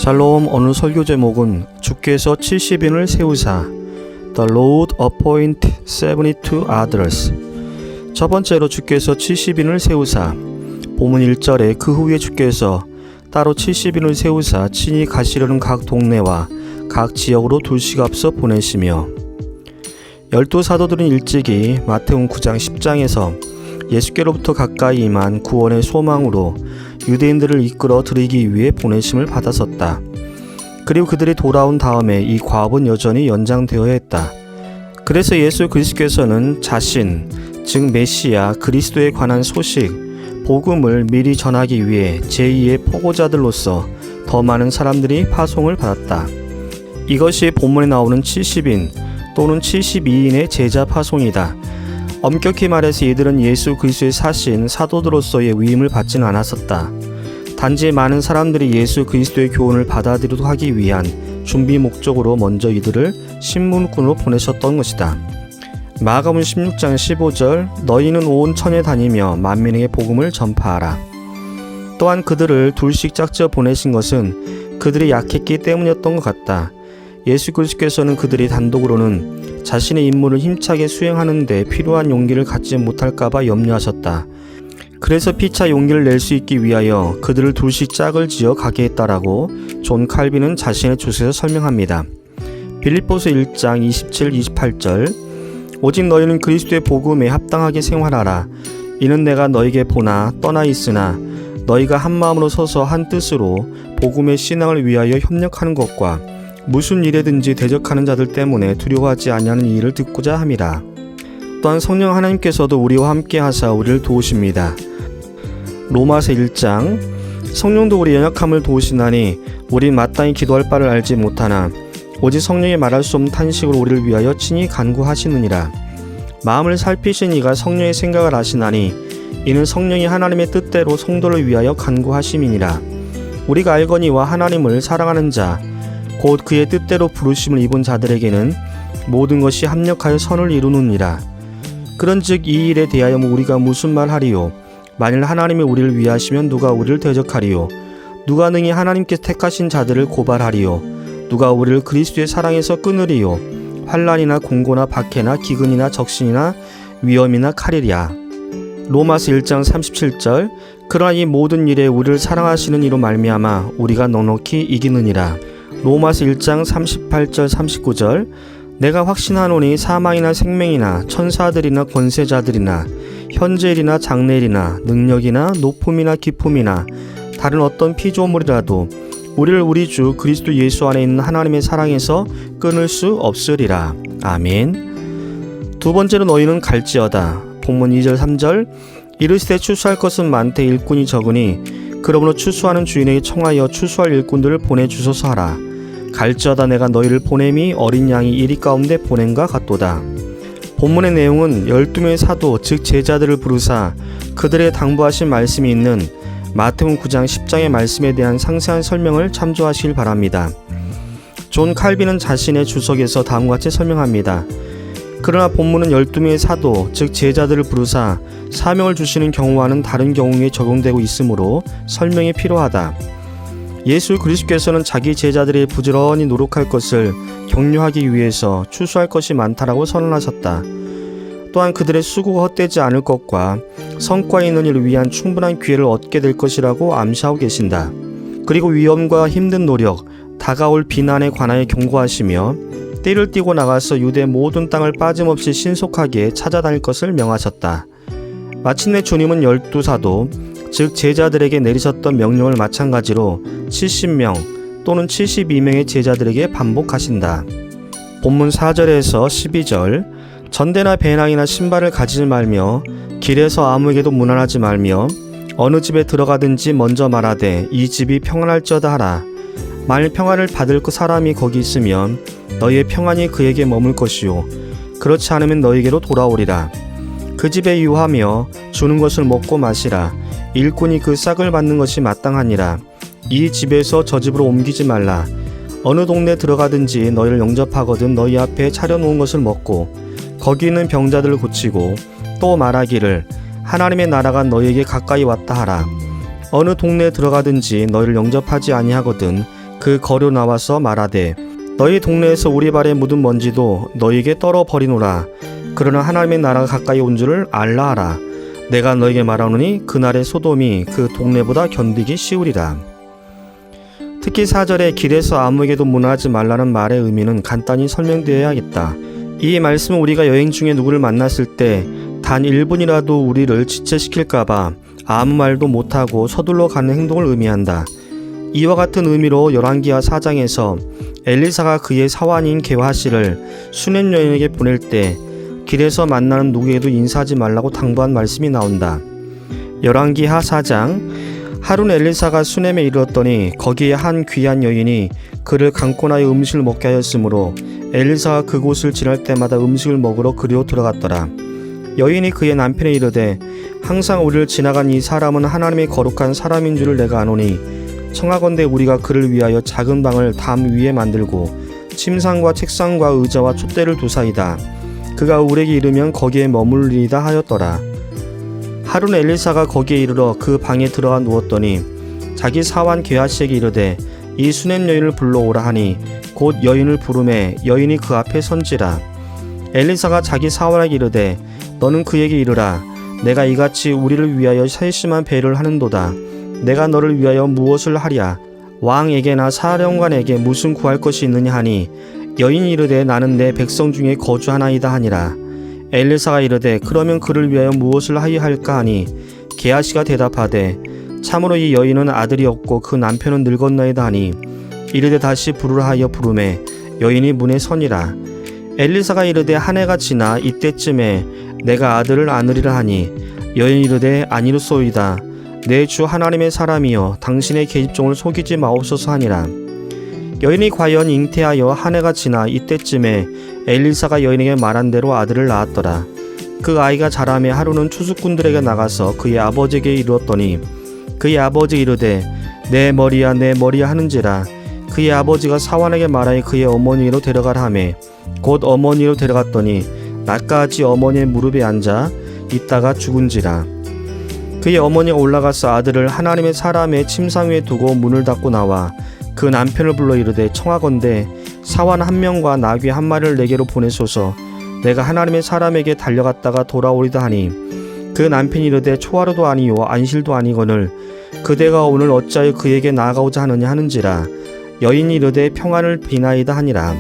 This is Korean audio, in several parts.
샬롬. 오늘 설교 제목은 주께서 70인을 세우사 The Lord appoint 72 others. 첫 번째로 주께서 70인을 세우사. 본문 1절에 그 후에 주께서 따로 70인을 세우사 친히 가시려는 각 동네와 각 지역으로 둘씩 앞서 보내시며. 12사도들은 일찍이 마태복음 9장 10장에서 예수께로부터 가까이 임한 구원의 소망으로 유대인들을 이끌어 드리기 위해 보내심을 받았었다. 그리고 그들이 돌아온 다음에 이 과업은 여전히 연장되어야 했다. 그래서 예수 그리스도께서는 자신, 즉 메시아 그리스도에 관한 소식, 복음을 미리 전하기 위해 제2의 포고자들로서 더 많은 사람들이 파송을 받았다. 이것이 본문에 나오는 70인 또는 72인의 제자 파송이다. 엄격히 말해서 이들은 예수 그리스도의 사신 사도들로서의 위임을 받지는 않았었다. 단지 많은 사람들이 예수 그리스도의 교훈을 받아들이도록 하기 위한 준비 목적으로 먼저 이들을 신문꾼으로 보내셨던 것이다. 마가복음 16장 15절 너희는 온 천에 다니며 만민에게 복음을 전파하라. 또한 그들을 둘씩 짝지어 보내신 것은 그들이 약했기 때문이었던 것 같다. 예수 그리스도께서는 그들이 단독으로는 자신의 임무를 힘차게 수행하는 데 필요한 용기를 갖지 못할까봐 염려하셨다. 그래서 피차 용기를 낼 수 있기 위하여 그들을 둘씩 짝을 지어 가게 했다라고 존 칼빈은 자신의 주석에서 설명합니다. 빌립보서 1장 27, 28절 오직 너희는 그리스도의 복음에 합당하게 생활하라. 이는 내가 너희에게 보나 떠나 있으나 너희가 한 마음으로 서서 한 뜻으로 복음의 신앙을 위하여 협력하는 것과 무슨 일에든지 대적하는 자들 때문에 두려워하지 아니하는 이 일을 듣고자 함이라. 또한 성령 하나님께서도 우리와 함께 하사 우리를 도우십니다. 로마서 1장 성령도 우리 연약함을 도우시나니 우린 마땅히 기도할 바를 알지 못하나 오직 성령이 말할 수 없는 탄식으로 우리를 위하여 친히 간구하시느니라. 마음을 살피신 이가 성령의 생각을 아시나니 이는 성령이 하나님의 뜻대로 성도를 위하여 간구하심이니라. 우리가 알거니와 하나님을 사랑하는 자 곧 그의 뜻대로 부르심을 입은 자들에게는 모든 것이 합력하여 선을 이루느니라. 그런즉 이 일에 대하여 우리가 무슨 말하리요? 만일 하나님이 우리를 위하시면 누가 우리를 대적하리요? 누가 능히 하나님께서 택하신 자들을 고발하리요? 누가 우리를 그리스도의 사랑에서 끊으리요? 환난이나 공고나 박해나 기근이나 적신이나 위험이나 칼이랴. 로마서 1장 37절 그러나 이 모든 일에 우리를 사랑하시는 이로 말미암아 우리가 넉넉히 이기느니라. 로마서 1장 38절 39절 내가 확신하노니 사망이나 생명이나 천사들이나 권세자들이나 현재일이나 장래일이나 능력이나 높음이나 깊음이나 다른 어떤 피조물이라도 우리를 우리 주 그리스도 예수 안에 있는 하나님의 사랑에서 끊을 수 없으리라. 아멘. 두 번째로 너희는 갈지어다. 본문 2절 3절 이르시되 추수할 것은 많되 일꾼이 적으니 그러므로 추수하는 주인에게 청하여 추수할 일꾼들을 보내주소서 하라. 갈지어다 내가 너희를 보냄이 어린 양이 이리 가운데 보냄과 같도다. 본문의 내용은 12명의 사도 즉 제자들을 부르사 그들의 당부하신 말씀이 있는 마태복음 9장 10장의 말씀에 대한 상세한 설명을 참조하시길 바랍니다. 존 칼빈은 자신의 주석에서 다음과 같이 설명합니다. 그러나 본문은 12명의 사도 즉 제자들을 부르사 사명을 주시는 경우와는 다른 경우에 적용되고 있으므로 설명이 필요하다. 예수 그리스도께서는 자기 제자들이 부지런히 노력할 것을 격려하기 위해서 추수할 것이 많다라고 선언하셨다. 또한 그들의 수고가 헛되지 않을 것과 성과 있는 일을 위한 충분한 기회를 얻게 될 것이라고 암시하고 계신다. 그리고 위험과 힘든 노력, 다가올 비난에 관하여 경고하시며 띠를 띠고 나가서 유대 모든 땅을 빠짐없이 신속하게 찾아다닐 것을 명하셨다. 마침내 주님은 12사도 즉 제자들에게 내리셨던 명령을 마찬가지로 70명 또는 72명의 제자들에게 반복하신다. 본문 4절에서 12절 전대나 배낭이나 신발을 가지지 말며 길에서 아무에게도 문안하지 말며 어느 집에 들어가든지 먼저 말하되 이 집이 평안할지어다 하라. 만일 평안을 받을 그 사람이 거기 있으면 너희의 평안이 그에게 머물 것이요 그렇지 않으면 너희에게로 돌아오리라. 그 집에 유하며 주는 것을 먹고 마시라. 일꾼이 그 싹을 받는 것이 마땅하니라. 이 집에서 저 집으로 옮기지 말라. 어느 동네 들어가든지 너희를 영접하거든 너희 앞에 차려놓은 것을 먹고 거기 있는 병자들을 고치고 또 말하기를 하나님의 나라가 너희에게 가까이 왔다 하라. 어느 동네에 들어가든지 너희를 영접하지 아니하거든 그 거려 나와서 말하되 너희 동네에서 우리 발에 묻은 먼지도 너희에게 떨어 버리노라. 그러나 하나님의 나라가 가까이 온 줄을 알라 하라. 내가 너에게 말하노니 그날의 소돔이 그 동네보다 견디기 쉬우리라. 특히 4절에 길에서 아무에게도 문화하지 말라는 말의 의미는 간단히 설명되어야겠다. 이 말씀은 우리가 여행 중에 누구를 만났을 때 단 1분이라도 우리를 지체시킬까봐 아무 말도 못하고 서둘러 가는 행동을 의미한다. 이와 같은 의미로 열왕기하 4장에서 엘리사가 그의 사환인 게하시를 수냄 여인에게 보낼 때 길에서 만나는 누구에게도 인사하지 말라고 당부한 말씀이 나온다. 열왕기하 4장 하루는 엘리사가 수냄에 이르렀더니 거기에 한 귀한 여인이 그를 강권하여 음식을 먹게 하였으므로 엘리사가 그곳을 지날 때마다 음식을 먹으러 그리로 들어갔더라. 여인이 그의 남편에 이르되 항상 우리를 지나간 이 사람은 하나님의 거룩한 사람인 줄을 내가 아노니 청하건대 우리가 그를 위하여 작은 방을 담 위에 만들고 침상과 책상과 의자와 촛대를 두사이다. 그가 우리에게 이르면 거기에 머물리이다 하였더라. 하루는 엘리사가 거기에 이르러 그 방에 들어가 누웠더니 자기 사환 게하시에게 이르되 이 수냄 여인을 불러오라 하니 곧 여인을 부르매 여인이 그 앞에 선지라. 엘리사가 자기 사환에게 이르되 너는 그에게 이르라. 내가 이같이 우리를 위하여 세심한 배를 하는도다. 내가 너를 위하여 무엇을 하랴? 왕에게나 사령관에게 무슨 구할 것이 있느냐 하니 여인이 이르되 나는 내 백성 중에 거주하나이다 하니라. 엘리사가 이르되 그러면 그를 위하여 무엇을 하여야 할까 하니 게하시가 대답하되 참으로 이 여인은 아들이 없고 그 남편은 늙었나이다 하니 이르되 다시 부르라 하여 부르매 여인이 문에 서니라. 엘리사가 이르되 한 해가 지나 이때쯤에 내가 아들을 안으리라 하니 여인이 이르되 아니로소이다. 내 주 하나님의 사람이여 당신의 계집종을 속이지 마옵소서 하니라. 여인이 과연 잉태하여 한 해가 지나 이때쯤에 엘리사가 여인에게 말한 대로 아들을 낳았더라. 그 아이가 자라매 하루는 추수꾼들에게 나가서 그의 아버지에게 이르렀더니 그의 아버지 이르되 내 머리야 내 머리야 하는지라. 그의 아버지가 사환에게 말하여 그의 어머니로 데려가라 하매 곧 어머니로 데려갔더니 낮까지 어머니의 무릎에 앉아 있다가 죽은지라. 그의 어머니가 올라가서 아들을 하나님의 사람의 침상 위에 두고 문을 닫고 나와 그 남편을 불러 이르되 청하건대 사환 한 명과 나귀 한 마리를 내게로 보내소서. 내가 하나님의 사람에게 달려갔다가 돌아오리다 하니 그 남편이 이르되 초하루도 아니요 안실도 아니거늘 그대가 오늘 어찌하여 그에게 나아가고자 하느냐 하는지라. 여인이 이르되 평안을 비나이다 하니라.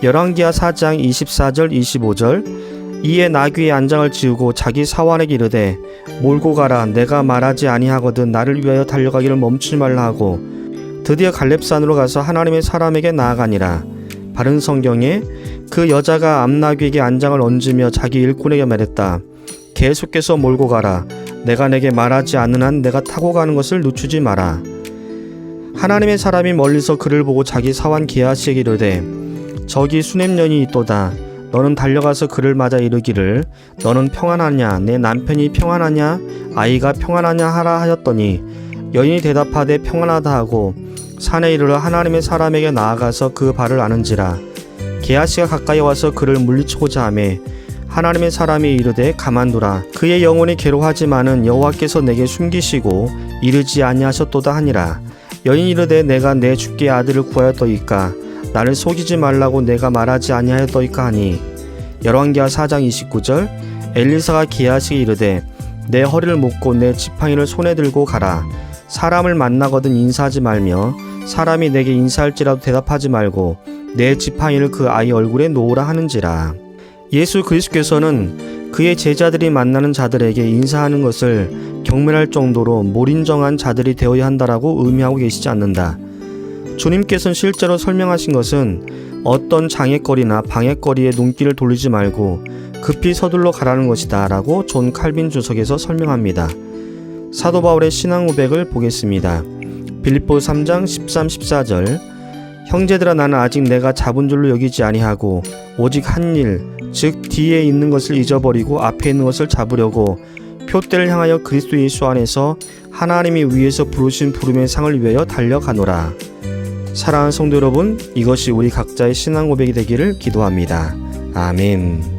열왕기하 4장 24절 25절 이에 나귀의 안장을 지우고 자기 사환에게 이르되 몰고 가라. 내가 말하지 아니하거든 나를 위하여 달려가기를 멈추지 말라 하고 드디어 갈렙산으로 가서 하나님의 사람에게 나아가니라. 바른 성경에 그 여자가 암나귀에게 안장을 얹으며 자기 일꾼에게 말했다. 계속해서 몰고 가라. 내가 내게 말하지 않는 한 내가 타고 가는 것을 늦추지 마라. 하나님의 사람이 멀리서 그를 보고 자기 사환 게하시에게 이르되 저기 수냄 여인이 있도다. 너는 달려가서 그를 맞아 이르기를 너는 평안하냐 내 남편이 평안하냐 아이가 평안하냐 하라 하였더니 여인이 대답하되 평안하다 하고 산에 이르러 하나님의 사람에게 나아가서 그 발을 아는지라. 게하시가 가까이 와서 그를 물리치고자 하매 하나님의 사람이 이르되 가만두라. 그의 영혼이 괴로워하지만은 여호와께서 내게 숨기시고 이르지 아니하셨도다 하니라. 여인이 이르되 내가 내 주께 아들을 구하였더이까 나를 속이지 말라고 내가 말하지 아니하였더이까 하니 열왕기하 4장 29절 엘리사가 게하시에게 이르되 내 허리를 묶고 내 지팡이를 손에 들고 가라. 사람을 만나거든 인사하지 말며 사람이 내게 인사할지라도 대답하지 말고 내 지팡이를 그 아이 얼굴에 놓으라 하는지라. 예수 그리스도께서는 그의 제자들이 만나는 자들에게 인사하는 것을 경멸할 정도로 몰인정한 자들이 되어야 한다라고 의미하고 계시지 않는다. 주님께서는 실제로 설명하신 것은 어떤 장애거리나 방해거리에 눈길을 돌리지 말고 급히 서둘러 가라는 것이다 라고 존 칼빈 주석에서 설명합니다. 사도 바울의 신앙 고백을 보겠습니다. 빌립보 3장 13, 14절 형제들아 나는 아직 내가 잡은 줄로 여기지 아니하고 오직 한 일, 즉 뒤에 있는 것을 잊어버리고 앞에 있는 것을 잡으려고 표대를 향하여 그리스도 예수 안에서 하나님이 위에서 부르신 부름의 상을 위하여 달려가노라. 사랑하는 성도 여러분, 이것이 우리 각자의 신앙 고백이 되기를 기도합니다. 아멘.